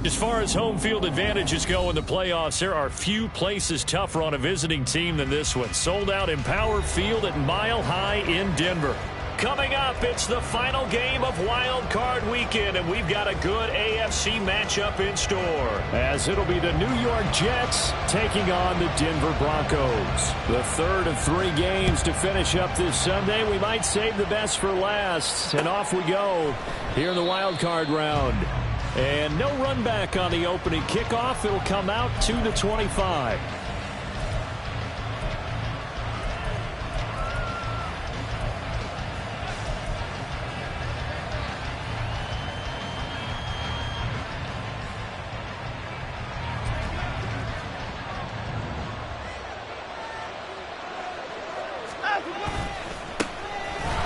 As far as home field advantages go in the playoffs, there are few places tougher on a visiting team than this one. Sold out Empower Field at Mile High in Denver. Coming up, it's the final game of Wild Card Weekend, and we've got a good AFC matchup in store. As it'll be the New York Jets taking on the Denver Broncos. The third of 3 games to finish up this Sunday. We might save the best for last, and off we go here in the Wild Card round. And no run back on the opening kickoff. It'll come out to the 25.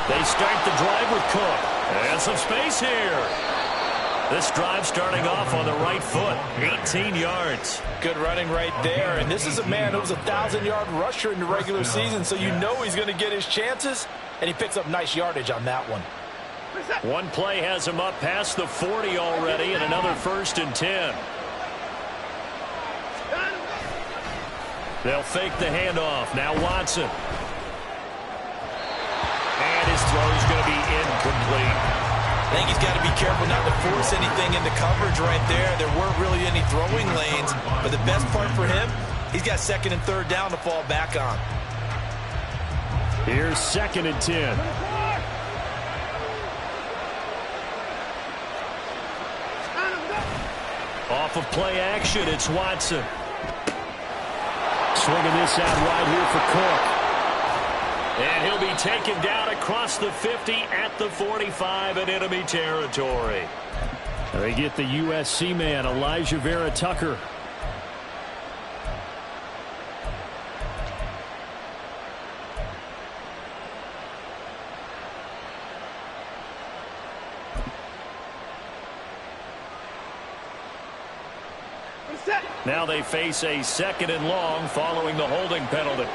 They start the drive with Cook. And some space here. This drive starting off on the right foot. 18 yards. Good running right there. And this is a man who was a 1,000-yard rusher in the regular season, so you know he's going to get his chances. And he picks up nice yardage on that one. One play has him up past the 40 already, and another 1st and 10. They'll fake the handoff. Now Watson. And his throw is going to be incomplete. I think he's got to be careful not to force anything into coverage right there. There weren't really any throwing lanes. But the best part for him, he's got 2nd and 3rd down to fall back on. Here's 2nd and 10. Off of play action, it's Watson. Swinging this out right here for Cook. And he'll be taken down across the 50 at the 45 in enemy territory. They get the USC man, Elijah Vera Tucker. Now they face a 2nd and long following the holding penalty.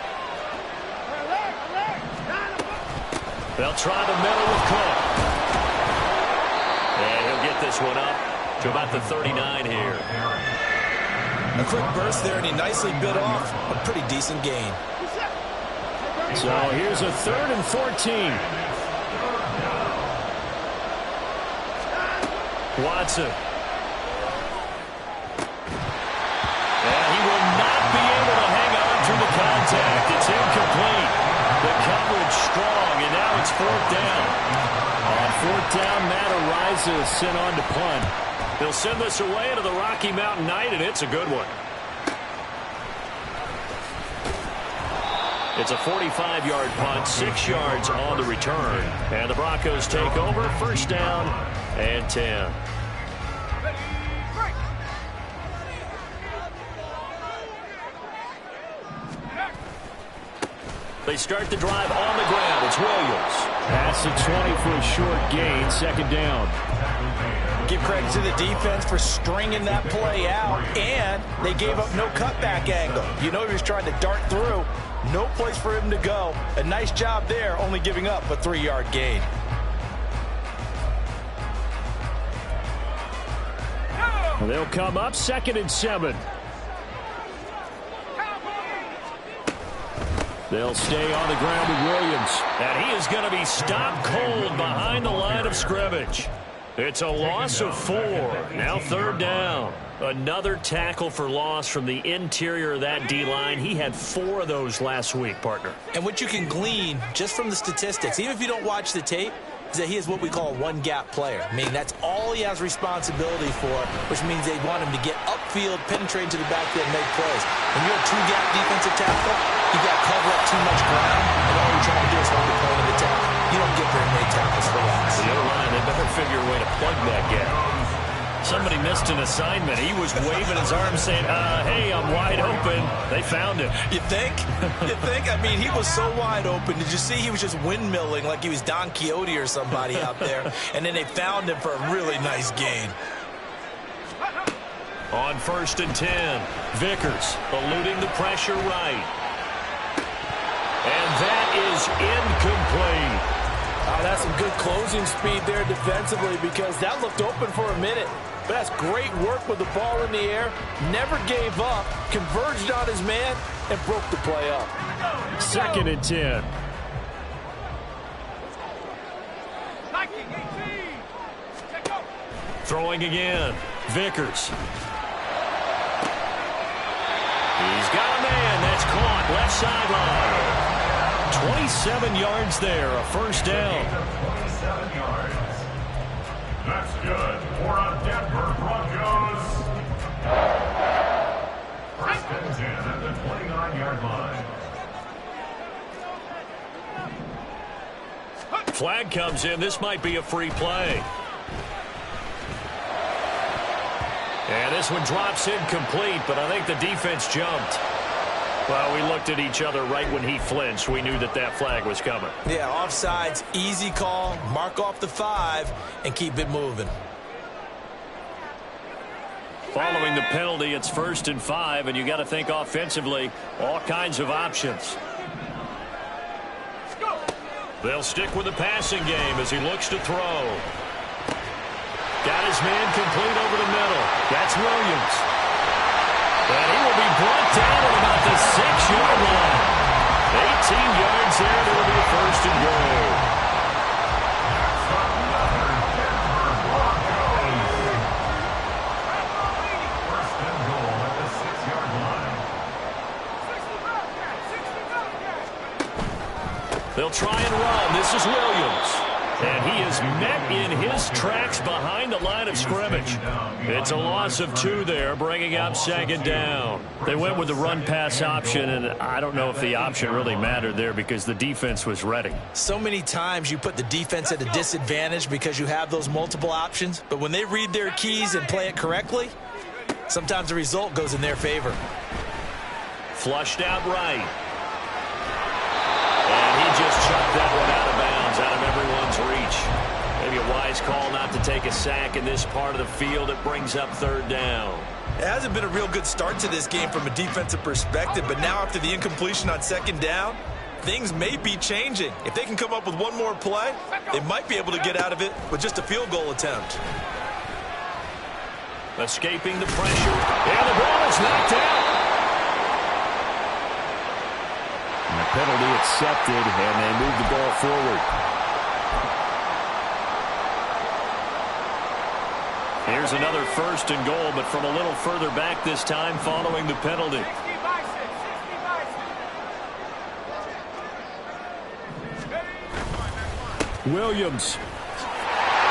They'll try the middle with Cook. And he'll get this one up to about the 39 here. A quick burst there, and he nicely bit off a pretty decent gain. So here's a 3rd and 14. Watson. And he will not be able to hang on to the contact. It's incomplete. The coverage strong, and now it's 4th down. On 4th down, Matt Araiza is sent on to punt. They'll send this away to the Rocky Mountain Knight, and it's a good one. It's a 45-yard punt, 6 yards on the return. And the Broncos take over, 1st down and 10. They start the drive on the ground. It's Williams. Pass at 20 for a short gain. 2nd down. Give credit to the defense for stringing that play out, and they gave up no cutback angle. You know he was trying to dart through. No place for him to go. A nice job there, only giving up a 3-yard gain. They'll come up 2nd and 7. They'll stay on the ground with Williams. And he is going to be stopped cold behind the line of scrimmage. It's a loss of 4. Now 3rd down. Another tackle for loss from the interior of that D-line. He had 4 of those last week, partner. And what you can glean just from the statistics, even if you don't watch the tape, is that he is what we call a one-gap player. Meaning that's all he has responsibility for, which means they want him to get upfield, penetrate into the backfield, and make plays. When you're a two-gap defensive tackle, you got to cover up too much ground, and all you're trying to do is hold the point of the tackle. You don't get very many tackles for loss. The other line, they better figure a way to plug that gap. Somebody missed an assignment. He was waving his arms saying, hey, I'm wide open. They found him. You think? You think? I mean, he was so wide open. Did you see he was just windmilling like he was Don Quixote or somebody out there? And then they found him for a really nice gain. On 1st and 10, Vickers eluding the pressure right. And that is incomplete. Oh, that's some good closing speed there defensively because that looked open for a minute. But that's great work with the ball in the air. Never gave up, converged on his man, and broke the play up. 2nd and 10. Throwing again. Vickers. He's got a man. That's caught. Left sideline. 27 yards there. A first down. 27 yards. That's good for a Denver Broncos. First and 10 at the 29-yard line. Flag comes in. This might be a free play. And this one drops incomplete, but I think the defense jumped. Well, we looked at each other right when he flinched. We knew that that flag was coming. Yeah, offsides, easy call, mark off the 5, and keep it moving. Following the penalty, it's 1st and 5, and you got to think offensively, all kinds of options. They'll stick with the passing game as he looks to throw. Got his man complete over the middle. That's Williams. And he will be brought down at about the 6-yard line. 18 yards there, and it will be a 1st and goal. First and goal at the 6-yard line. They'll try and run. This is Williams. And he is met in his tracks behind the line of scrimmage. It's a loss of 2 there, bringing up 2nd down. They went with the run-pass option, and I don't know if the option really mattered there because the defense was ready. So many times you put the defense at a disadvantage because you have those multiple options, but when they read their keys and play it correctly, sometimes the result goes in their favor. Flushed out right. And he just chucked that one out of bounds, out of everyone's reach. Maybe a wise call not to take a sack in this part of the field. It brings up 3rd down. It hasn't been a real good start to this game from a defensive perspective, but now after the incompletion on 2nd down, things may be changing. If they can come up with one more play, they might be able to get out of it with just a field goal attempt. Escaping the pressure. And the ball is knocked out. And the penalty accepted, and they move the ball forward. Here's another 1st and goal, but from a little further back this time following the penalty. Williams.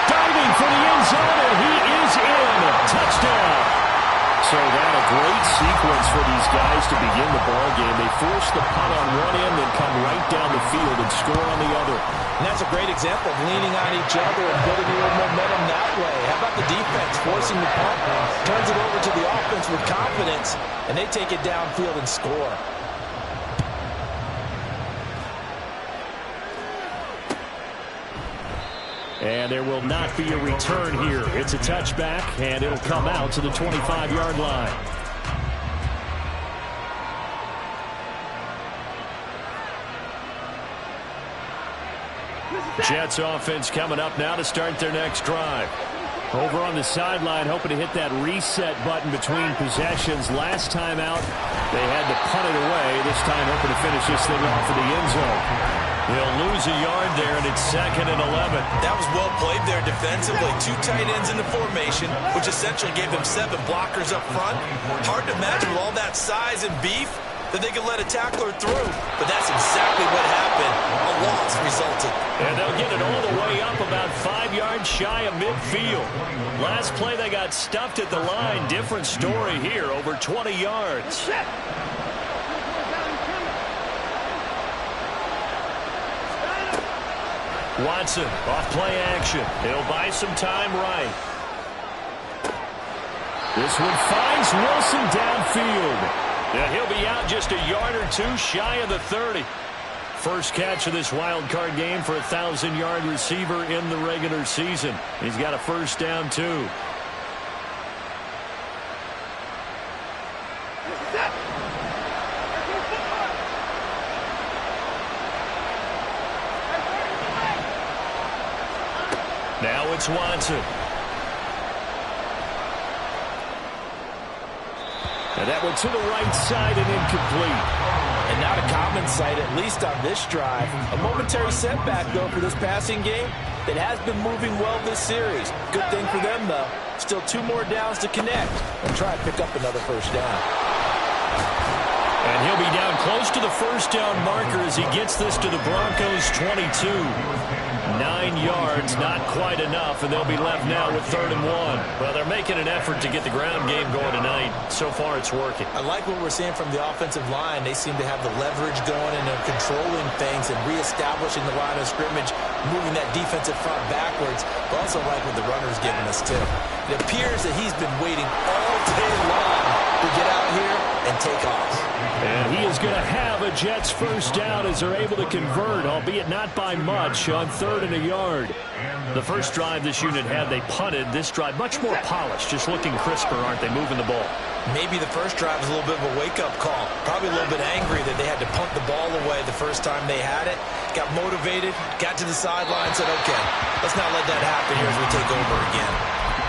Diving for the end zone, and he is in. Touchdown. So that a great sequence for these guys to begin the ball game. They force the punt on one end, then come right down the field and score on the other. And that's a great example of leaning on each other and building a little momentum that way. How about the defense forcing the punt, turns it over to the offense with confidence, and they take it downfield and score. And there will not be a return here. It's a touchback, and it'll come out to the 25-yard line. Jets offense coming up now to start their next drive. Over on the sideline, hoping to hit that reset button between possessions. Last time out, they had to punt it away. This time hoping to finish this thing off in the end zone. They'll lose a yard there, and it's 2nd and 11. That was well played there defensively. 2 tight ends in the formation, which essentially gave them 7 blockers up front. Hard to imagine with all that size and beef that they could let a tackler through. But that's exactly what happened. A loss resulted. And they'll get it all the way up about 5 yards shy of midfield. Last play they got stuffed at the line. Different story here, over 20 yards. Watson off play action. He'll buy some time right. This one finds Wilson downfield. Yeah, he'll be out just a yard or 2 shy of the 30. First catch of this wild card game for a 1,000-yard receiver in the regular season. He's got a first down, too. Now it's Watson. And that went to the right side and incomplete. And not a common sight, at least on this drive. A momentary setback, though, for this passing game that has been moving well this series. Good thing for them, though. Still 2 more downs to connect and try to pick up another first down. And he'll be down close to the first down marker as he gets this to the Broncos' 22. 9 yards, not quite enough, and they'll be left now with 3rd and 1. Well, they're making an effort to get the ground game going tonight. So far, it's working. I like what we're seeing from the offensive line. They seem to have the leverage going and they're controlling things and reestablishing the line of scrimmage, moving that defensive front backwards. But also like what the runner's giving us, too. It appears that he's been waiting all day long to get out here and take off. And he is going to have a Jets first down as they're able to convert, albeit not by much, on 3rd and a yard. The first drive this unit had, they punted. This drive, much more polished, just looking crisper, aren't they, moving the ball? Maybe the first drive was a little bit of a wake-up call. Probably a little bit angry that they had to punt the ball away the first time they had it. Got motivated, got to the sideline, said, okay, let's not let that happen here as we take over again.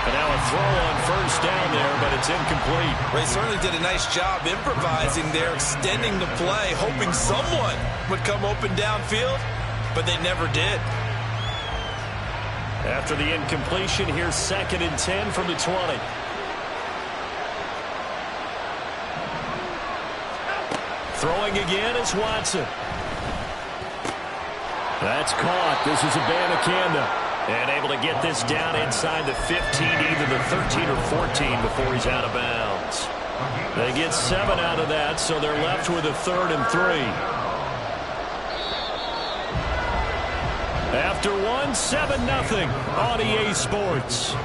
And now a throw on first down there, but it's incomplete. They certainly did a nice job improvising there, extending the play, hoping someone would come open downfield, but they never did. After the incompletion, here's 2nd and 10 from the 20. Throwing again is Watson. That's caught. This is Abanikanda. And able to get this down inside the 15, either the 13 or 14 before he's out of bounds. They get 7 out of that, so they're left with a 3rd and 3. After 7-0 on EA Sports.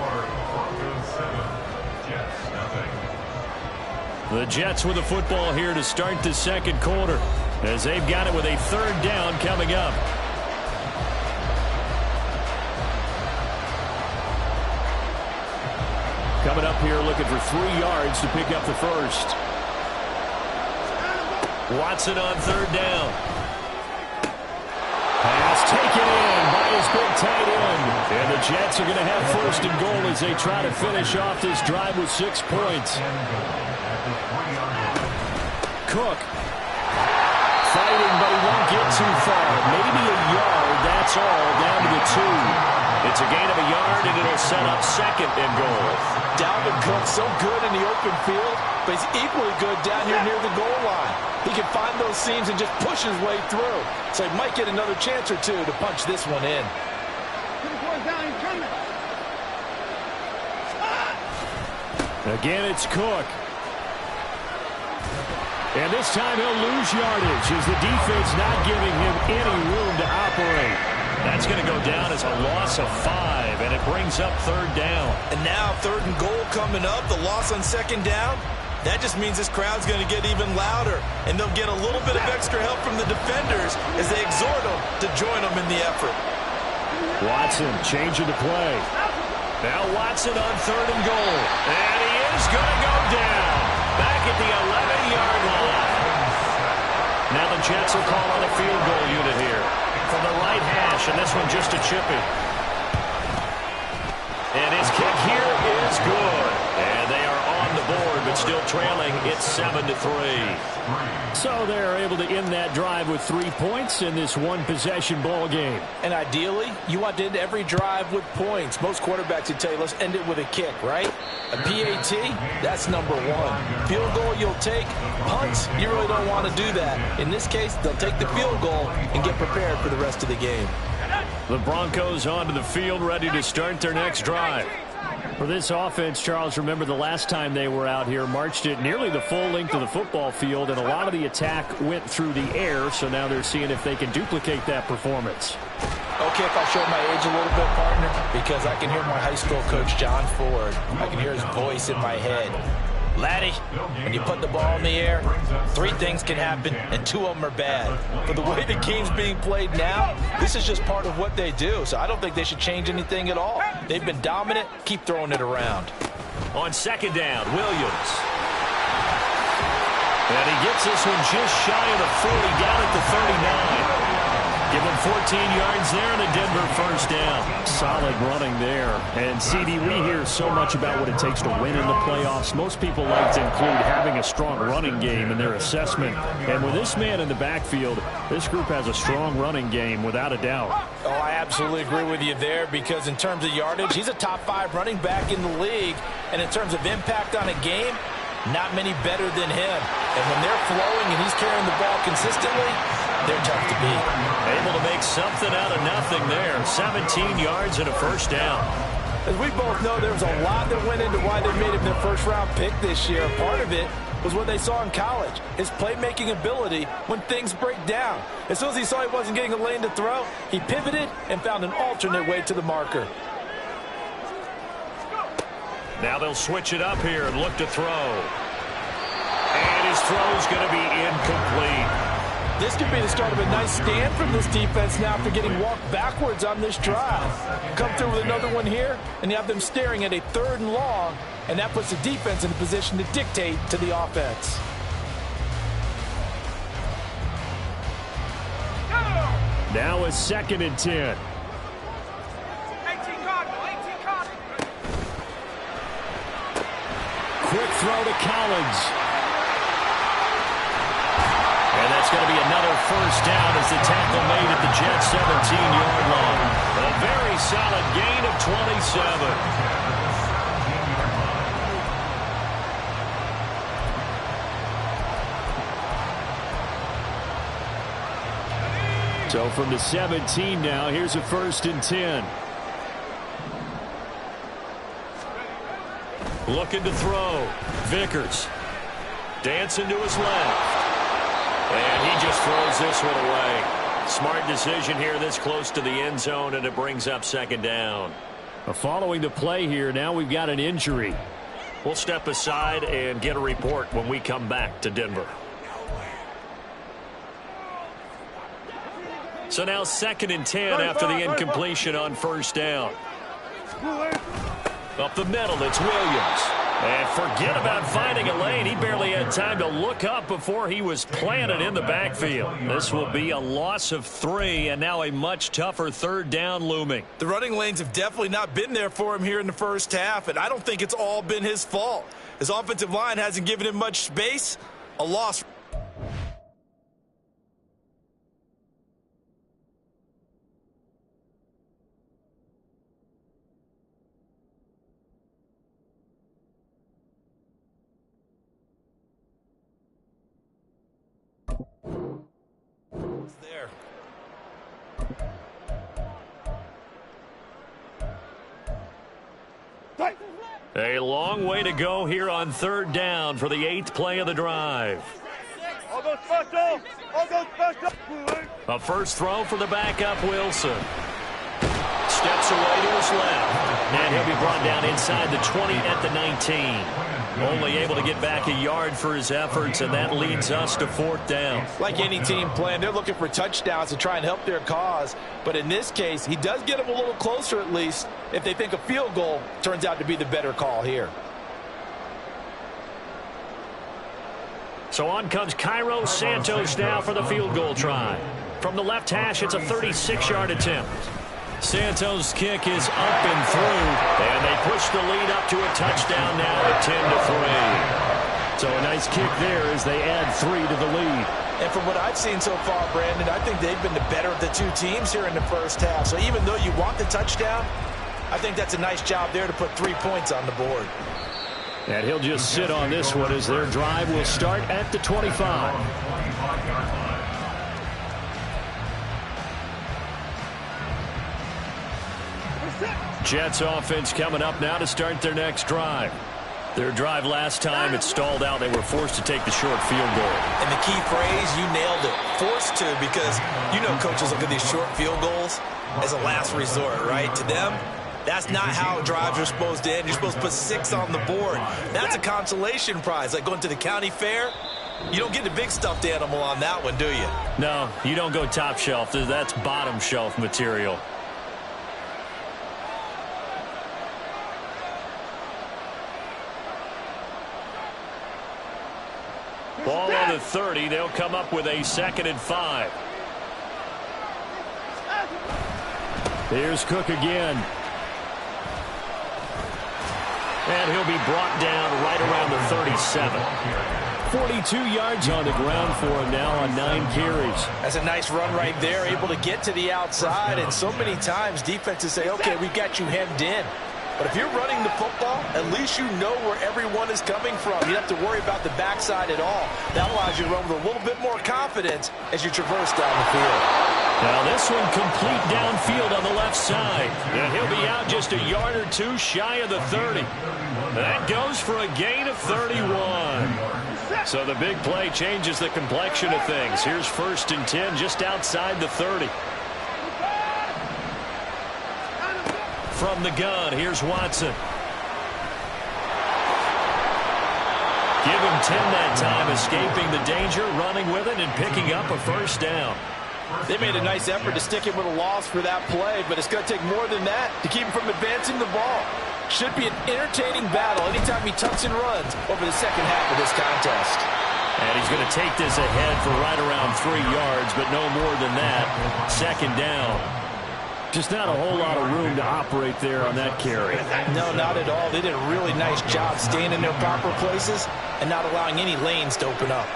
The Jets with the football here to start the second quarter as they've got it with a 3rd down coming up. Coming up here looking for 3 yards to pick up the first. Watson on 3rd down. Pass taken in by his big tight end. And the Jets are going to have 1st and goal as they try to finish off this drive with 6 points. Cook. Fighting, but he won't get too far. Maybe a yard, that's all, down to the 2. It's a gain of a yard, and it'll set up 2nd and goal. Dalvin Cook so good in the open field, but he's equally good down here near the goal line. He can find those seams and just push his way through. So he might get another chance or 2 to punch this one in. Again, it's Cook. And this time he'll lose yardage as the defense not giving him any room to operate. That's going to go down as a loss of 5, and it brings up 3rd down. And now 3rd and goal coming up, the loss on 2nd down. That just means this crowd's going to get even louder, and they'll get a little bit of extra help from the defenders as they exhort them to join them in the effort. Watson changing the play. Now Watson on 3rd and goal, and he is going to go down back at the 11-yard line. Now the Jets will call on a field goal unit here from the right hash, and this one just a chippy. And his kick here is good. And they are on the board, but still trailing. It's 7-3. So they're able to end that drive with 3 points in this one-possession ball game. And ideally, you want to end every drive with points. Most quarterbacks would tell you, let's end it with a kick, right? A PAT, that's number 1. Field goal you'll take. Punts, you really don't want to do that. In this case, they'll take the field goal and get prepared for the rest of the game. The Broncos onto the field, ready to start their next drive. For this offense, Charles, remember the last time they were out here, marched it nearly the full length of the football field, and a lot of the attack went through the air, so now they're seeing if they can duplicate that performance. Okay, if I show my age a little bit, partner, because I can hear my high school coach, John Ford. I can hear his voice in my head. Laddie, when you put the ball in the air, 3 things can happen, and 2 of them are bad. But the way the game's being played now, this is just part of what they do, so I don't think they should change anything at all. They've been dominant. Keep throwing it around. On 2nd down, Williams. And he gets this one just shy of the 40, down at the 39. Give him 14 yards there and a Denver first down. Solid running there. And, CD, we hear so much about what it takes to win in the playoffs. Most people like to include having a strong running game in their assessment. And with this man in the backfield, this group has a strong running game without a doubt. Oh, I absolutely agree with you there because in terms of yardage, he's a top 5 running back in the league. And in terms of impact on a game, not many better than him. And when they're flowing and he's carrying the ball consistently, they're tough to beat. Able to make something out of nothing there. 17 yards and a first down. As we both know, there was a lot that went into why they made him their first-round pick this year. Part of it was what they saw in college, his playmaking ability when things break down. As soon as he saw he wasn't getting a lane to throw, he pivoted and found an alternate way to the marker. Now they'll switch it up here and look to throw. And his throw's going to be incomplete. This could be the start of a nice stand from this defense now after getting walked backwards on this drive. Come through with another one here, and you have them staring at a 3rd and long, and that puts the defense in a position to dictate to the offense. Now a 2nd and 10. Quick throw to Collins. And that's going to be another first down as the tackle made at the Jets' 17-yard line. A very solid gain of 27. So from the 17 now, here's a 1st and 10. Looking to throw. Vickers. Dancing to his left. And he just throws this one away. Smart decision here this close to the end zone, and it brings up 2nd down. Following the play here, now we've got an injury. We'll step aside and get a report when we come back to Denver. So now 2nd and 10 after the incompletion on first down. Up the middle, it's Williams. And forget about finding a lane. He barely had time to look up before he was planted in the backfield. This will be a loss of 3, and now a much tougher 3rd down looming. The running lanes have definitely not been there for him here in the first half, and I don't think it's all been his fault. His offensive line hasn't given him much space. A loss. There. A long way to go here on 3rd down for the 8th play of the drive. A first throw for the backup, Wilson. Steps away to his left. And he'll be brought down inside the 20 at the 19. Only able to get back a yard for his efforts, and that leads us to 4th down. Like any team playing, they're looking for touchdowns to try and help their cause. But in this case, he does get them a little closer at least if they think a field goal turns out to be the better call here. So on comes Cairo Santos now for the field goal try. From the left hash, it's a 36-yard attempt. Santos' kick is up and through, and they push the lead up to a touchdown now at 10-3. So a nice kick there as they add 3 to the lead. And from what I've seen so far, Brandon, I think they've been the better of the 2 teams here in the first half. So even though you want the touchdown, I think that's a nice job there to put 3 points on the board. And he'll just sit on this one as their drive will start at the 25. Jets offense coming up now to start their next drive. Their drive last time, it stalled out. They were forced to take the short field goal. And the key phrase, you nailed it. Forced to, because you know coaches look at these short field goals as a last resort, right? To them, that's not how drives are supposed to end. You're supposed to put 6 on the board. That's a consolation prize, like going to the county fair. You don't get the big stuffed animal on that one, do you? No, you don't go top shelf. That's bottom shelf material. Ball on the 30. They'll come up with a 2nd and 5. Here's Cook again. And he'll be brought down right around the 37. 42 yards on the ground for him now on 9 carries. That's a nice run right there, able to get to the outside. And so many times defenses say, okay, we've got you hemmed in. But if you're running the football, at least you know where everyone is coming from. You don't have to worry about the backside at all. That allows you to run with a little bit more confidence as you traverse down the field. Now this one complete downfield on the left side. And he'll be out just a yard or two shy of the 30. That goes for a gain of 31. So the big play changes the complexion of things. Here's 1st and 10 just outside the 30. From the gun, here's Watson. Give him 10 that time, escaping the danger, running with it, and picking up a 1st down. They made a nice effort to stick him with a loss for that play, but it's going to take more than that to keep him from advancing the ball. Should be an entertaining battle anytime he tucks and runs over the second half of this contest. And he's going to take this ahead for right around 3 yards, but no more than that. 2nd down. Just not a whole lot of room to operate there on that carry. No, not at all. They did a really nice job staying in their proper places and not allowing any lanes to open up.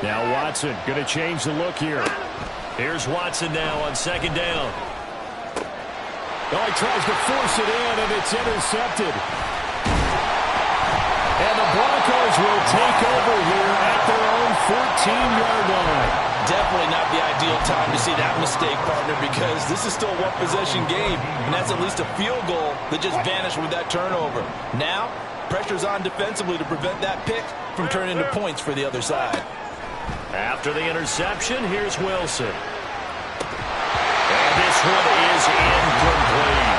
Now Watson going to change the look here. Here's Watson now on 2nd down. Oh, he tries to force it in, and it's intercepted. And the Broncos will take over here at their own 14-yard line. Definitely not the ideal time to see that mistake, partner, because this is still a one-possession game, and that's at least a field goal that just vanished with that turnover. Now, pressure's on defensively to prevent that pick from turning into points for the other side. After the interception, here's Wilson. And this one is incomplete.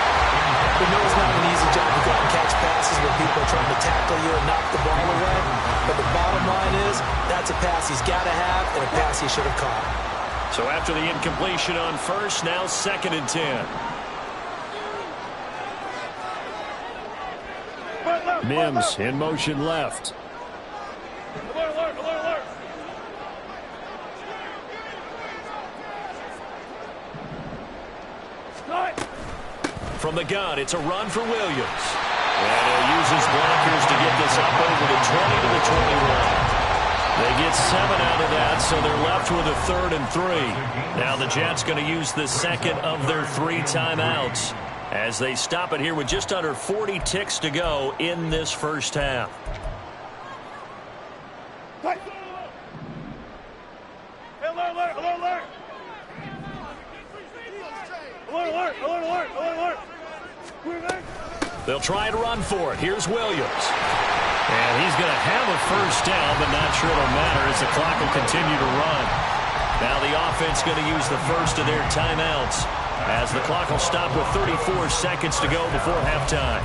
We know it's not an easy job to go out and catch passes when people are trying to tackle you and knock the ball away. But the bottom line is, that's a pass he's got to have and a pass he should have caught. So after the incompletion on 1st, now 2nd and 10. Mims in motion left. From the gun, it's a run for Williams. And he'll use his blockers to get this up over the 20 to the 21. They get 7 out of that, so they're left with a 3rd and 3. Now the Jets going to use the 2nd of their 3 timeouts as they stop it here with just under 40 ticks to go in this 1st half. They'll try to run for it. Here's Williams. And he's going to have a 1st down, but not sure it'll matter as the clock will continue to run. Now the offense going to use the 1st of their timeouts as the clock will stop with 34 seconds to go before halftime.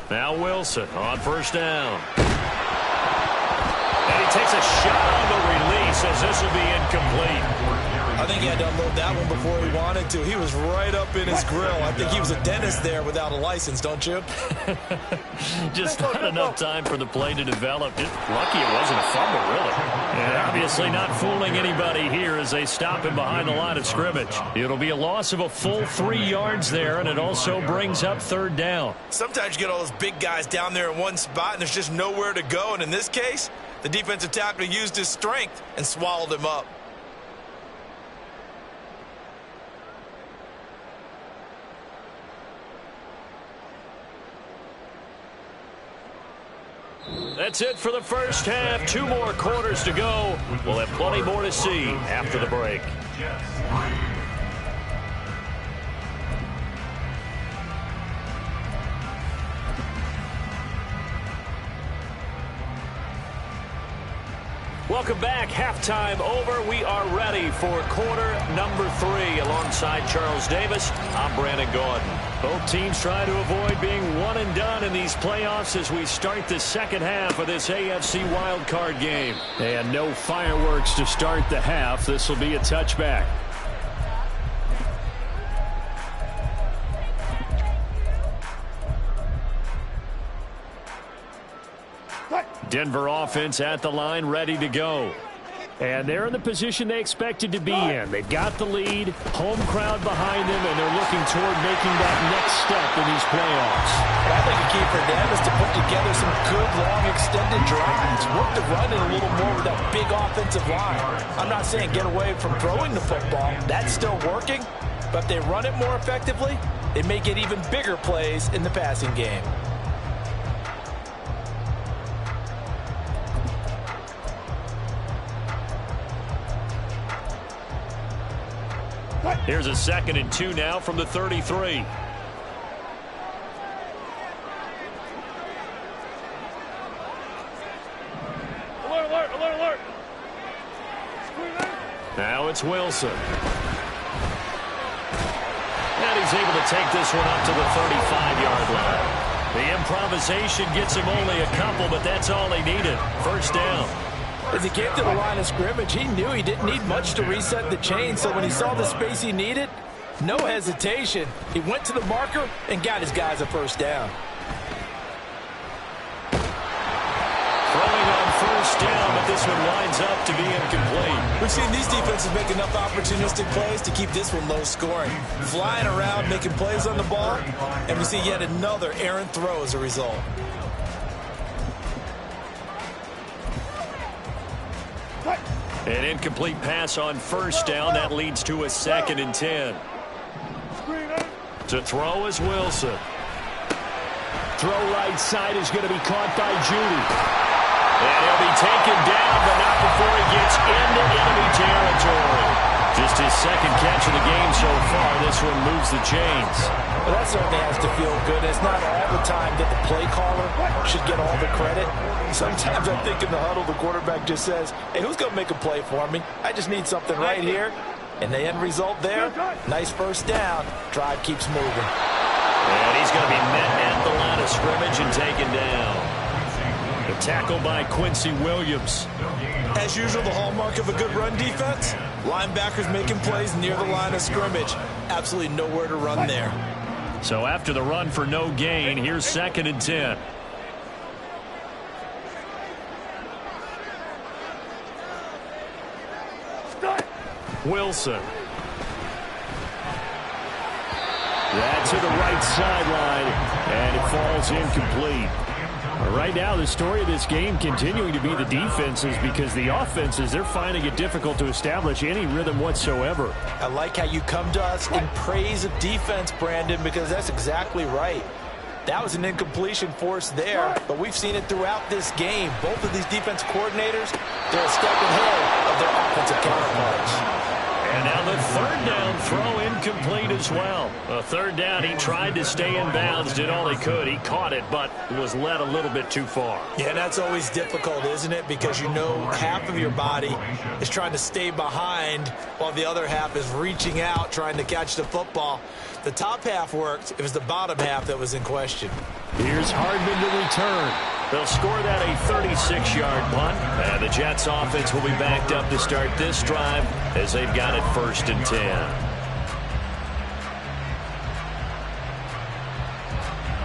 Now Wilson on 1st down. And he takes a shot on the release as this will be incomplete. I think he had to unload that one before he wanted to. He was right up in his grill. I think he was a dentist there without a license, don't you? Just not enough time for the play to develop. Lucky it wasn't a fumble, really. And obviously not fooling anybody here as they stop him behind the line of scrimmage. It'll be a loss of a full 3 yards there, and it also brings up 3rd down. Sometimes you get all those big guys down there in one spot, and there's just nowhere to go. And in this case, the defensive tackle used his strength and swallowed him up. That's it for the 1st half. 2 more quarters to go. We'll have plenty more to see after the break. Welcome back. Halftime over. We are ready for quarter number 3. Alongside Charles Davis, I'm Brandon Gordon. Both teams try to avoid being one and done in these playoffs as we start the 2nd half of this AFC wildcard game. And no fireworks to start the half. This will be a touchback. Denver offense at the line, ready to go. And they're in the position they expected to be in. They've got the lead, home crowd behind them, and they're looking toward making that next step in these playoffs. I think the key for them is to put together some good, long, extended drives. Work the run in a little more with that big offensive line. I'm not saying get away from throwing the football. That's still working. But if they run it more effectively, they may get even bigger plays in the passing game. Here's a 2nd and 2 now from the 33. Alert. Now it's Wilson. And he's able to take this one up to the 35-yard line. The improvisation gets him only a couple, but that's all he needed. First down. As he came to the line of scrimmage, he knew he didn't need much to reset the chain, so when he saw the space he needed, no hesitation. He went to the marker and got his guys a first down. Throwing on first down, but this one winds up to be incomplete. We've seen these defenses make enough opportunistic plays to keep this one low scoring. Flying around, making plays on the ball, and we see yet another errant throw as a result. An incomplete pass on first down. That leads to a 2nd and 10. To throw is Wilson. Throw right side is going to be caught by Judy. And he'll be taken down, but not before he gets into enemy territory. Just his 2nd catch of the game so far. This one moves the chains. Well, that certainly has to feel good. It's not all the time that the play caller should get all the credit. Sometimes I think in the huddle, the quarterback just says, hey, who's going to make a play for me? I just need something right here. And the end result there, nice first down. Drive keeps moving. And he's going to be met at the line of scrimmage and taken down. The tackle by Quincy Williams. As usual, the hallmark of a good run defense, linebackers making plays near the line of scrimmage. Absolutely nowhere to run there. So after the run for no gain, here's 2nd and 10. Wilson. That to the right sideline, and it falls incomplete. Right now, the story of this game continuing to be the defenses, because the offenses, they're finding it difficult to establish any rhythm whatsoever. I like how you come to us in praise of defense, Brandon, because that's exactly right. That was an incompletion forced there, but we've seen it throughout this game. Both of these defense coordinators, they're a step ahead of their offensive counterparts. And now the 3rd down throw incomplete as well. A 3rd down, he tried to stay in bounds, did all he could. He caught it, but was led a little bit too far. Yeah, that's always difficult, isn't it? Because you know half of your body is trying to stay behind while the other half is reaching out, trying to catch the football. The top half worked. It was the bottom half that was in question. Here's Hardman to return. They'll score that a 36-yard punt. And the Jets offense will be backed up to start this drive as they've got it 1st and 10.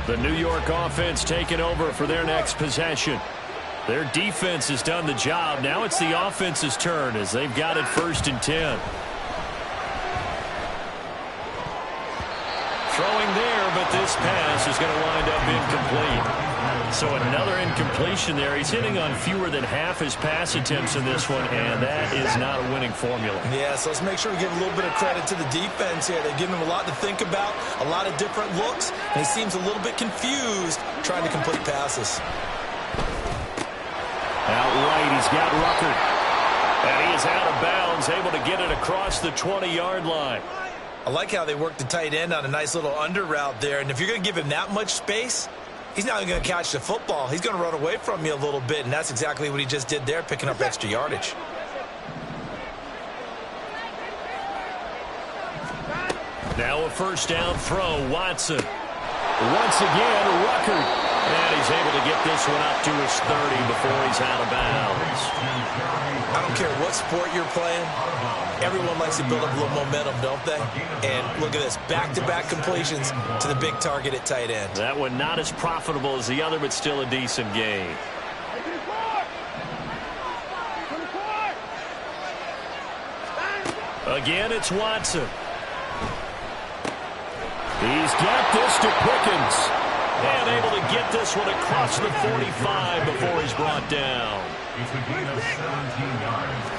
The New York offense taking over for their next possession. Their defense has done the job. Now it's the offense's turn as they've got it 1st and 10. Throwing there, but this pass is going to wind up incomplete. So another incompletion there. He's hitting on fewer than half his pass attempts in this one, and that is not a winning formula. Yeah, so let's make sure we give a little bit of credit to the defense here. They're giving him a lot to think about, a lot of different looks, and he seems a little bit confused trying to complete passes. Out right, he's got Rucker. And he is out of bounds, able to get it across the 20-yard line. I like how they work the tight end on a nice little under route there. And if you're going to give him that much space, he's not even going to catch the football. He's going to run away from you a little bit, and that's exactly what he just did there, picking up extra yardage. Now a 1st down throw, Watson. Once again, Rucker. And he's able to get this one up to his 30 before he's out of bounds. I don't care what sport you're playing. Everyone likes to build up a little momentum, don't they? And look at this, back-to-back completions to the big target at tight end. That one not as profitable as the other, but still a decent gain. Again, it's Watson. He's got this to Pickens. And able to get this one across the 45 before he's brought down. It's a gain of 17 yards.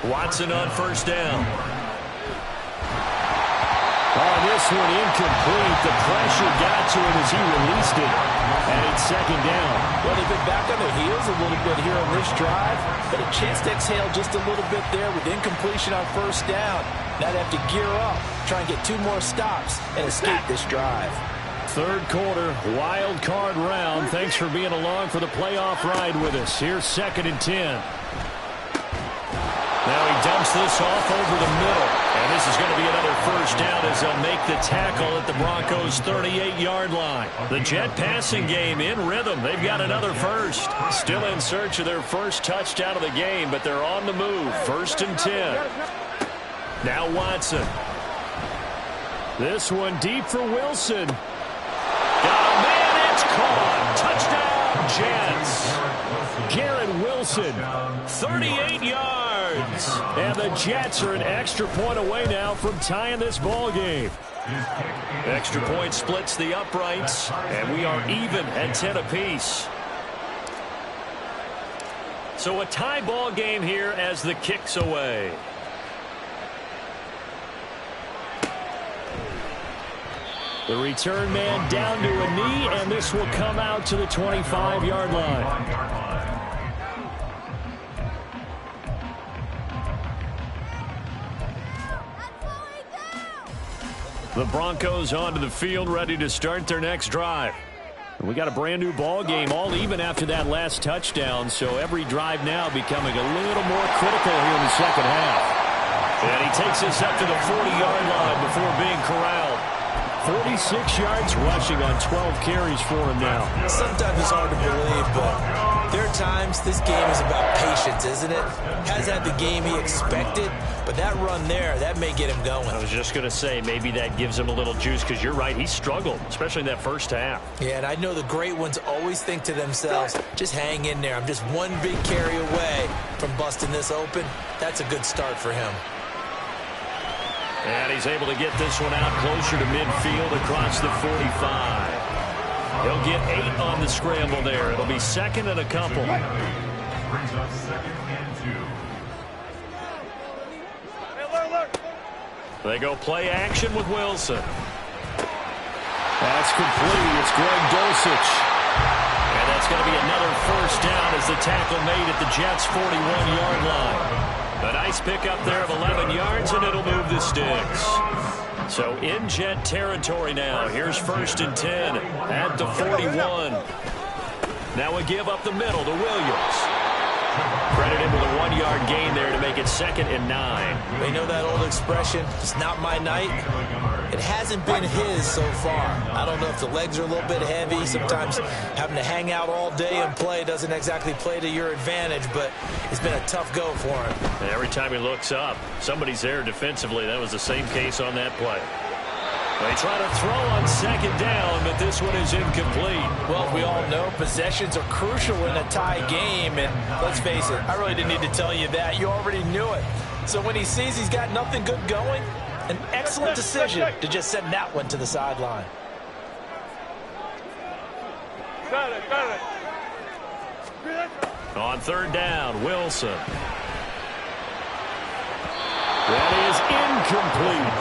Watson on first down. Oh, this one incomplete. The pressure got to him as he released it. And it's second down. Well, they've been back on their heels a little bit here on this drive, but a chance to exhale just a little bit there with incompletion on first down. Now they have to gear up, try and get 2 more stops, and escape this drive. Third quarter, wild card round. Thanks for being along for the playoff ride with us. Here's 2nd and 10. Now he dumps this off over the middle. And this is going to be another first down as they'll make the tackle at the Broncos' 38-yard line. The Jet passing game in rhythm. They've got another first. Still in search of their first touchdown of the game, but they're on the move. 1st and 10. Now Watson. This one deep for Wilson. Got a man, it's caught. Touchdown, Jets. Garrett Wilson, 38 yards. And the Jets are an extra point away now from tying this ball game. Extra point splits the uprights, and we are even at 10 apiece. So a tie ball game here as the kick's away. The return man down to a knee, and this will come out to the 25-yard line. The Broncos onto the field, ready to start their next drive. We got a brand new ball game, all even after that last touchdown, so every drive now becoming a little more critical here in the second half. And he takes us up to the 40-yard line before being corralled. 46 yards rushing on 12 carries for him now. Sometimes it's hard to believe, but there are times this game is about patience, isn't it? Has had the game he expected, but that run there, that may get him going. I was just going to say, maybe that gives him a little juice, because you're right, he struggled, especially in that first half. Yeah, and I know the great ones always think to themselves, just hang in there. I'm just one big carry away from busting this open. That's a good start for him. And he's able to get this one out closer to midfield across the 45. He'll get 8 on the scramble there. It'll be 2nd and a couple. Brings up 2nd and 2. They go play action with Wilson. That's complete. It's Greg Dulcich. And that's going to be another first down as the tackle made at the Jets' 41-yard line. A nice pickup there of 11 yards, and it'll move the sticks. So in Jet territory now. Here's 1st and 10 at the 41. Now we give up the middle to Williams. Credited with a 1-yard gain there to make it 2nd and 9. We know that old expression, it's not my night. It hasn't been his so far. I don't know if the legs are a little bit heavy. Sometimes having to hang out all day and play doesn't exactly play to your advantage, but it's been a tough go for him. And every time he looks up, somebody's there defensively. That was the same case on that play. They try to throw on 2nd down, but this one is incomplete. Well, we all know possessions are crucial in a tie game, and let's face it, I really didn't need to tell you that. You already knew it. So when he sees he's got nothing good going, an excellent decision to just send that one to the sideline. On 3rd down, Wilson. That is incomplete.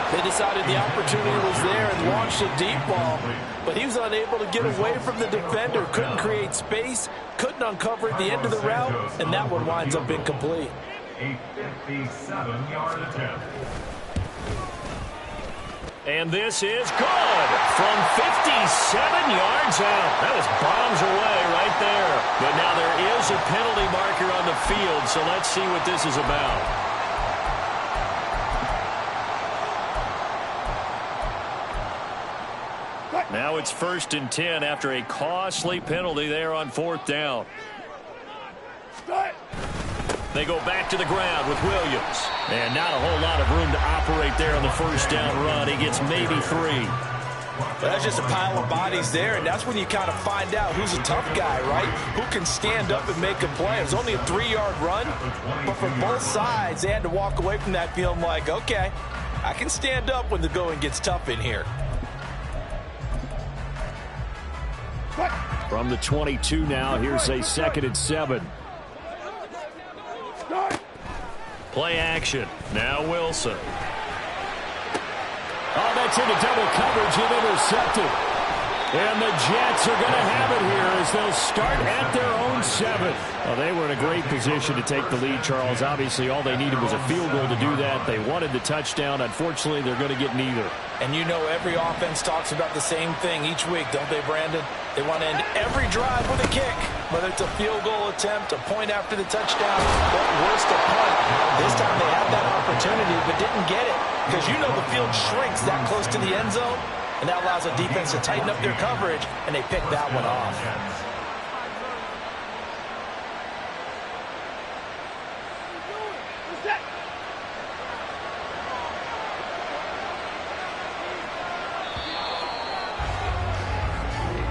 They decided the opportunity was there and launched a deep ball, but he was unable to get away from the defender, couldn't create space, couldn't uncover the end of the route, and that one winds up incomplete. A 57-yard attempt. And this is good from 57 yards out. That was bombs away right there. But now there is a penalty marker on the field, so let's see what this is about. Now it's 1st and 10 after a costly penalty there on 4th down. They go back to the ground with Williams. And not a whole lot of room to operate there on the first down run. He gets maybe 3. That's just a pile of bodies there, and that's when you kind of find out who's a tough guy, right? Who can stand up and make a play. It was only a 3-yard run, but for both sides, they had to walk away from that feeling like, okay, I can stand up when the going gets tough in here. From the 22 now, here's a 2nd and 7. Play action. Now Wilson. Oh, that's into double coverage and intercepted. And the Jets are going to have it here as they'll start at their own 7. Well, they were in a great position to take the lead, Charles. Obviously, all they needed was a field goal to do that. They wanted the touchdown. Unfortunately, they're going to get neither. And you know every offense talks about the same thing each week, don't they, Brandon? They want to end every drive with a kick, whether it's a field goal attempt, a point after the touchdown, or worse, a punt. This time they had that opportunity but didn't get it because you know the field shrinks that close to the end zone, and that allows the defense to tighten up their coverage, and they pick that one off.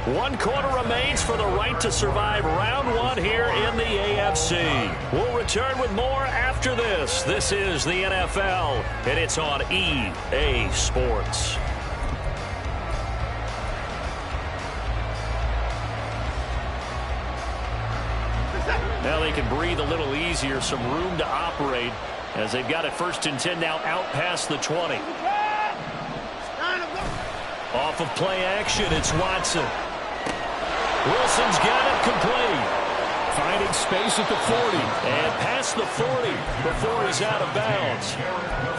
One quarter remains for the right to survive round 1 here in the AFC. We'll return with more after this. This is the NFL, and it's on EA Sports. Now they can breathe a little easier, some room to operate as they've got it 1st and 10 now out past the 20. Off of play action, it's Watson. Wilson's got it complete. Finding space at the 40. And past the 40 before he's out of bounds.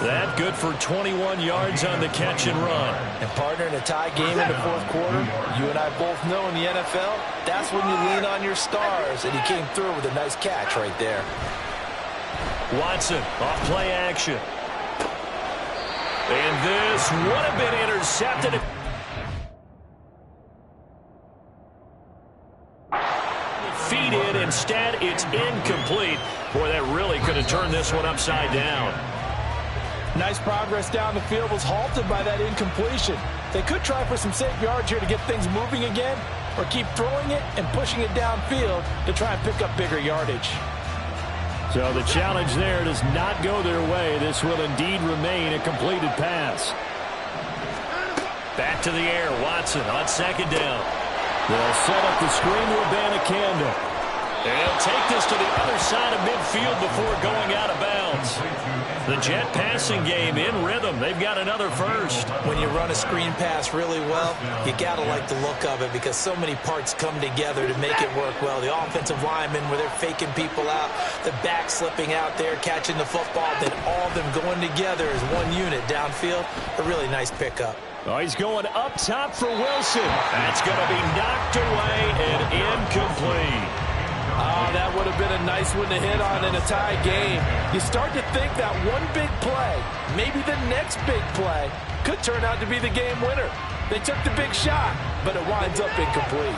That good for 21 yards on the catch and run. And partner, in a tie game in the 4th quarter, you and I both know in the NFL, that's when you lean on your stars. And he came through with a nice catch right there. Watson off play action. And this would have been intercepted. Feed in. Instead, it's incomplete. Boy, that really could have turned this one upside down. Nice progress down the field was halted by that incompletion. They could try for some safe yards here to get things moving again, or keep throwing it and pushing it downfield to try and pick up bigger yardage. So the challenge there does not go their way. This will indeed remain a completed pass. Back to the air. Watson on 2nd down. They'll set up the screen to Abanikanda. They'll take this to the other side of midfield before going out of bounds. The Jet passing game in rhythm. They've got another first. When you run a screen pass really well, you got to like the look of it because so many parts come together to make it work well. The offensive linemen where they're faking people out, the back slipping out there, catching the football, then all of them going together as one unit downfield. A really nice pickup. Oh, he's going up top for Wilson. That's going to be knocked away and incomplete. Oh, that would have been a nice one to hit on in a tie game. You start to think that one big play, maybe the next big play, could turn out to be the game winner. They took the big shot, but it winds up incomplete.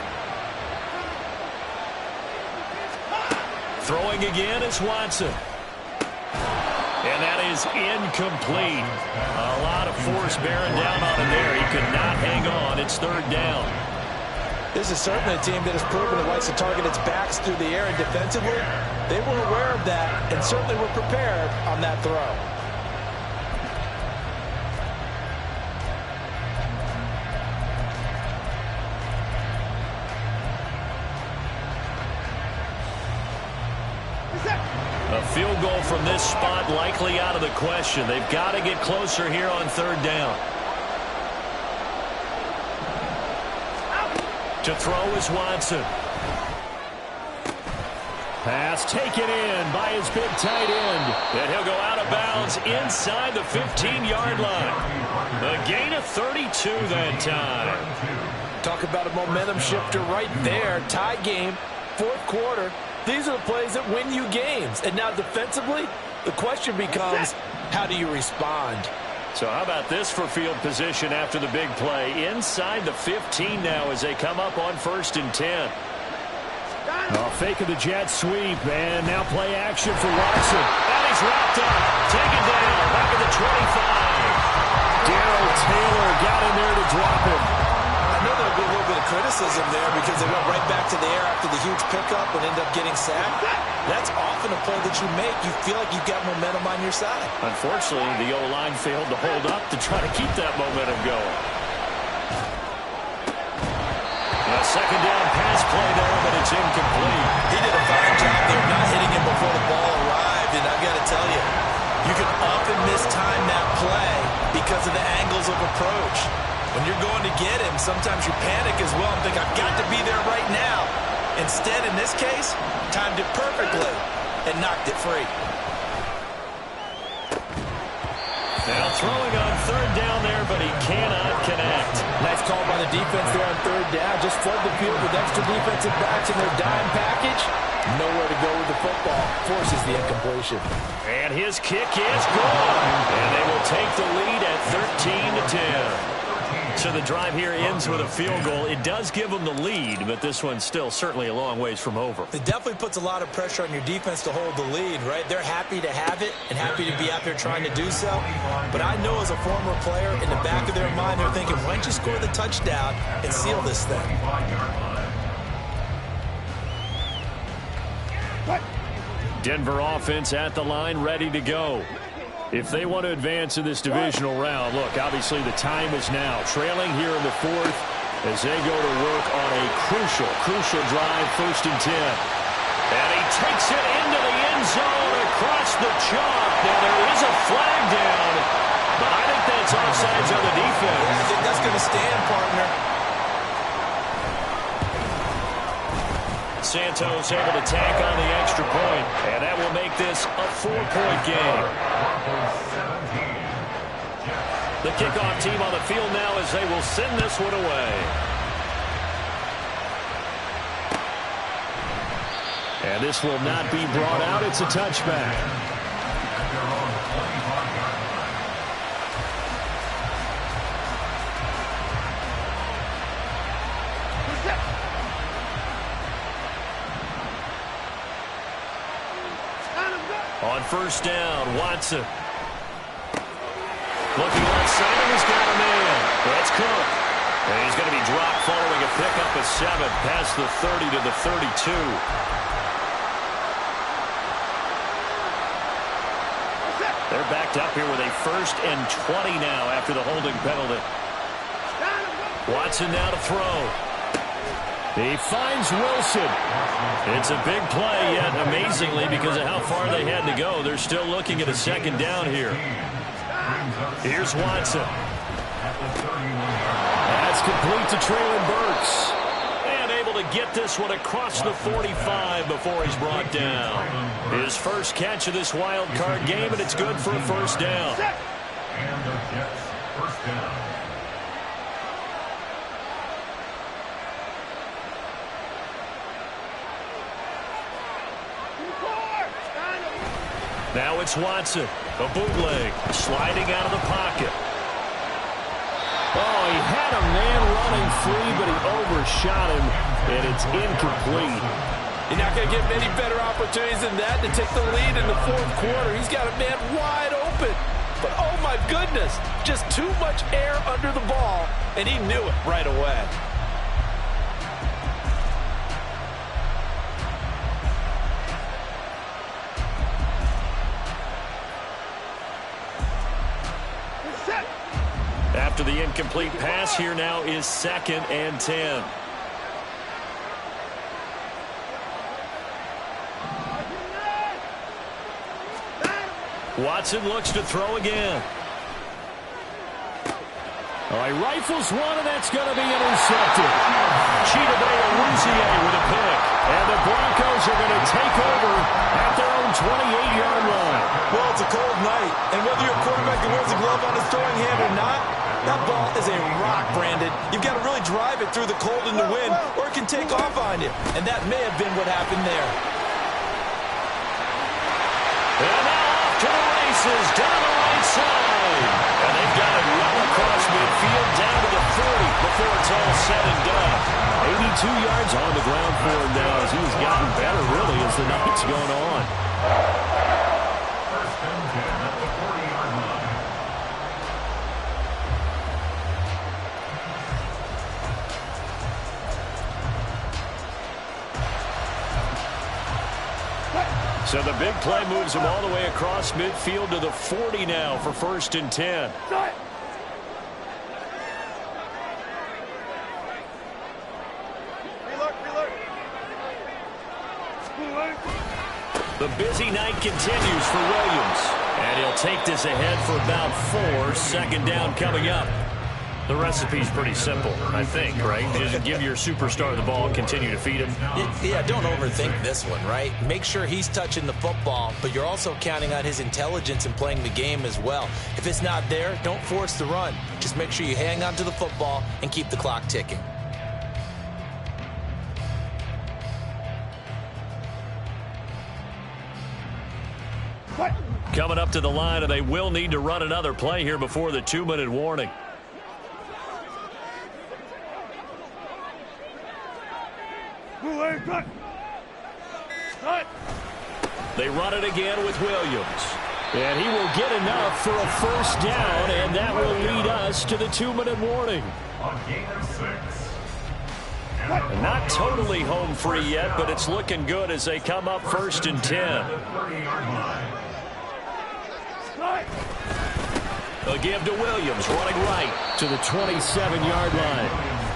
Throwing again is Watson. And that is incomplete. A lot of force bearing down on him there. He could not hang on. It's 3rd down. This is certainly a team that has proven it likes to target its backs through the air, and defensively, they were aware of that and certainly were prepared on that throw. A field goal from this spot likely out of the question. They've got to get closer here on 3rd down. To throw is Watson. Pass taken in by his big tight end. And he'll go out of bounds inside the 15-yard line. A gain of 32 that time. Talk about a momentum shifter right there. Tie game, 4th quarter. These are the plays that win you games. And now defensively, the question becomes, how do you respond? So how about this for field position after the big play? Inside the 15 now as they come up on 1st and 10. Oh, fake of the jet sweep, and now play action for Watson. And he's wrapped up, taken down, back at the 25. Darrell Taylor got in there to drop him. bit of criticism there because they went right back to the air after the huge pickup and ended up getting sacked. That's often a play that you make. You feel like you've got momentum on your side. Unfortunately, the O-line failed to hold up to try to keep that momentum going. A second down pass play there, but it's incomplete. He did a fine job there not hitting him before the ball arrived, and I've got to tell you, you can often mistime that play because of the angles of approach. When you're going to get him, sometimes you panic as well and think, I've got to be there right now. Instead, in this case, timed it perfectly and knocked it free. Now throwing on third down there, but he cannot connect. Nice call by the defense there on third down. Just flood the field with extra defensive backs in their dime package. Nowhere to go with the football. Forces the incompletion. And his kick is good. And they will take the lead at 13-10. So the drive here ends with a field goal. It does give them the lead, but this one's still certainly a long ways from over. It definitely puts a lot of pressure on your defense to hold the lead, right? They're happy to have it and happy to be out there trying to do so. But I know as a former player, in the back of their mind, they're thinking, why don't you score the touchdown and seal this thing? Denver offense at the line, ready to go. If they want to advance in this divisional round, look, obviously the time is now. Trailing here in the fourth as they go to work on a crucial drive, 1st and 10. And he takes it into the end zone across the chalk. Now there is a flag down, but I think that's offsides on the defense. I think that's going to stand, partner. Santos able to tack on the extra point, and that will make this a 4-point game. The kickoff team on the field now as they will send this one away. And this will not be brought out. It's a touchback. On 1st down, Watson. Looking left side, and he's got a man. That's Cook. And he's going to be dropped following a pickup of 7 past the 30 to the 32. They're backed up here with a 1st and 20 now after the holding penalty. Watson now to throw. He finds Wilson. It's a big play, yet amazingly, because of how far they had to go, they're still looking at a 2nd down here. Here's Watson. That's complete to Traylon Burks. And able to get this one across the 45 before he's brought down. His first catch of this wild card game, and it's good for a 1st down. And the Jets, 1st down. Now it's Watson, a bootleg, sliding out of the pocket. Oh, he had a man running free, but he overshot him, and it's incomplete. You're not going to get many better opportunities than that to take the lead in the 4th quarter. He's got a man wide open. But, oh, my goodness, just too much air under the ball, and he knew it right away. After the incomplete pass, here now is 2nd and 10. Watson looks to throw again. Oh, he rifles one, and that's going to be intercepted. Cheetah Rouzier with a pick. And the Broncos are going to take over at their own 28-yard line. Well, it's a cold night, and whether your quarterback wears a glove on his throwing hand or not, that ball is a rock, Brandon. You've got to really drive it through the cold and the wind, or it can take off on you. And that may have been what happened there. And now off to the races, down the right side. And they've got it well across midfield, down to the 40 before it's all said and done. 82 yards on the ground for him now as he's gotten better, really, as the night's going on. 1st and 10 at the 40-yard line. So the big play moves him all the way across midfield to the 40 now for 1st and 10. The busy night continues for Williams. And he'll take this ahead for about 4. 2nd down coming up. The recipe's pretty simple, I think, right? Just give your superstar the ball and continue to feed him. Yeah, don't overthink this one, right? Make sure he's touching the football, but you're also counting on his intelligence in playing the game as well. If it's not there, don't force the run. Just make sure you hang on to the football and keep the clock ticking. Coming up to the line, and they will need to run another play here before the 2-minute warning. They run it again with Williams. And he will get enough for a 1st down, and that will lead us to the 2-minute warning. And not totally home free yet, but it's looking good as they come up 1st and 10. A give to Williams, running right to the 27-yard line.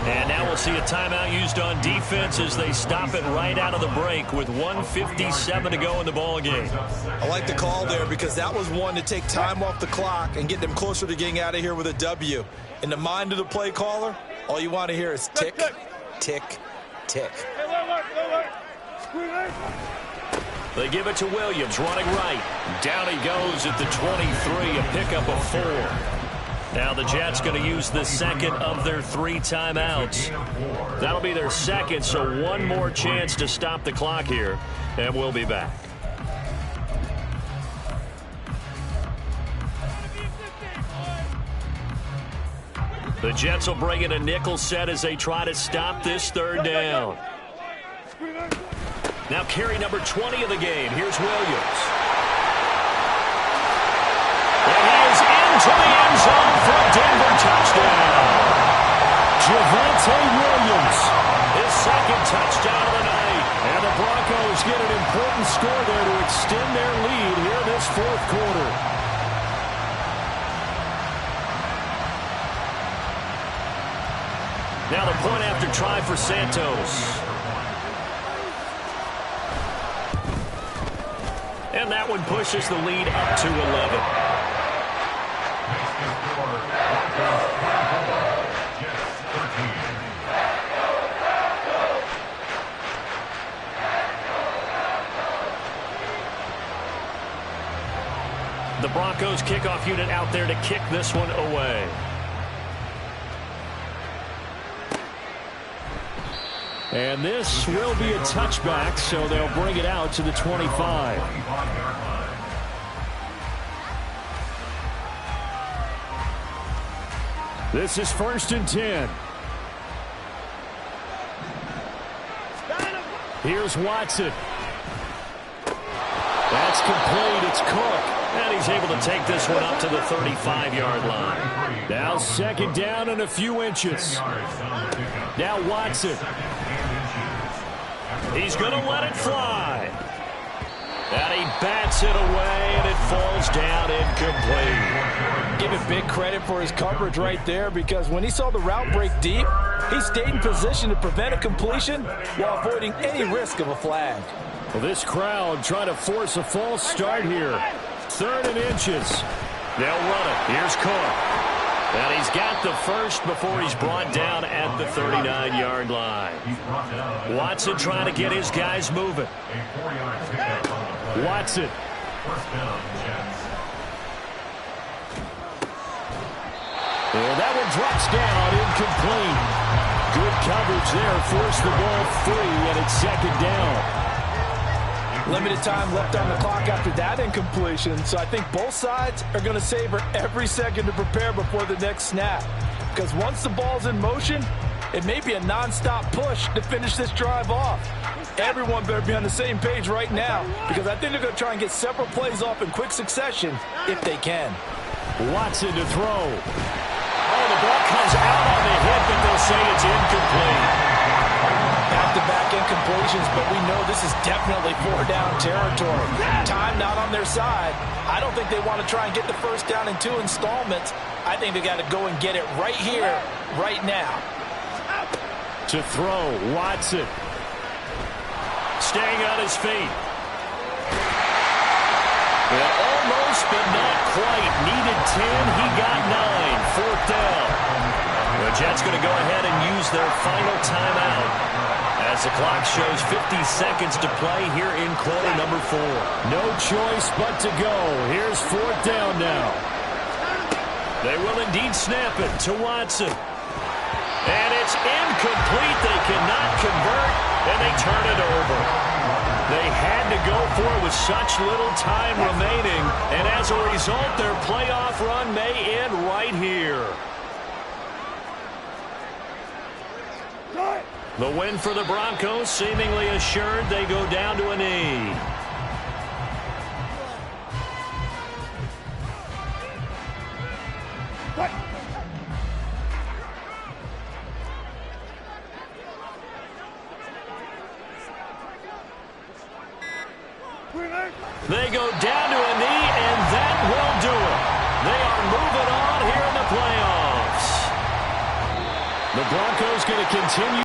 And now we'll see a timeout used on defense as they stop it right out of the break with 1:57 to go in the ball game. I like the call there because that was one to take time off the clock and get them closer to getting out of here with a W. In the mind of the play caller, all you want to hear is tick, tick, tick. They give it to Williams, running right. Down he goes at the 23, a pickup of 4. Now the Jets going to use the 2nd of their 3 timeouts. That'll be their 2nd, so one more chance to stop the clock here, and we'll be back. The Jets will bring in a nickel set as they try to stop this 3rd down. Now carry number 20 of the game. Here's Williams. And he is into the end zone for a Denver touchdown. Javonte Williams, his 2nd touchdown of the night. And the Broncos get an important score there to extend their lead here in this 4th quarter. Now the point after try for Santos. And that one pushes the lead up to 11. The Broncos kickoff unit out there to kick this one away. And this will be a touchback, so they'll bring it out to the 25. This is 1st and 10. Here's Watson. That's complete. It's Cook. And he's able to take this one up to the 35-yard line. Now 2nd down and a few inches. Now Watson. He's going to let it fly. And he bats it away, and it falls down incomplete. Give it big credit for his coverage right there, because when he saw the route break deep, he stayed in position to prevent a completion while avoiding any risk of a flag. Well, this crowd trying to force a false start here. 3rd and inches. They'll run it. Here's Cook. And he's got the 1st before he's brought down at the 39-yard line. Watson trying to get his guys moving. Watson. And that one drops down, incomplete. Good coverage there, forced the ball free, and it's 2nd down. Limited time left on the clock after that incompletion, so I think both sides are going to savor every second to prepare before the next snap. Because once the ball's in motion, it may be a non-stop push to finish this drive off. Everyone better be on the same page right now, because I think they're going to try and get several plays off in quick succession if they can. Watson to throw. Oh, the ball comes out on the hit, but they'll say it's incomplete. Back-to-back incompletions, but we know this is definitely 4-down territory. Time not on their side. I don't think they want to try and get the first down in 2 installments. I think they got to go and get it right here, right now. To throw, Watson. Staying on his feet. And almost, but not quite. Needed 10. He got 9. 4th down. The Jets going to go ahead and use their final timeout as the clock shows 50 seconds to play here in quarter number 4. No choice but to go. Here's 4th down now. They will indeed snap it to Watson. And it's incomplete. They cannot convert, and they turn it over. They had to go for it with such little time remaining, and as a result, their playoff run may end right here. The win for the Broncos seemingly assured. They go down to a knee. They go down to a knee, and that will do it. They are moving on here in the playoffs. The Broncos going to continue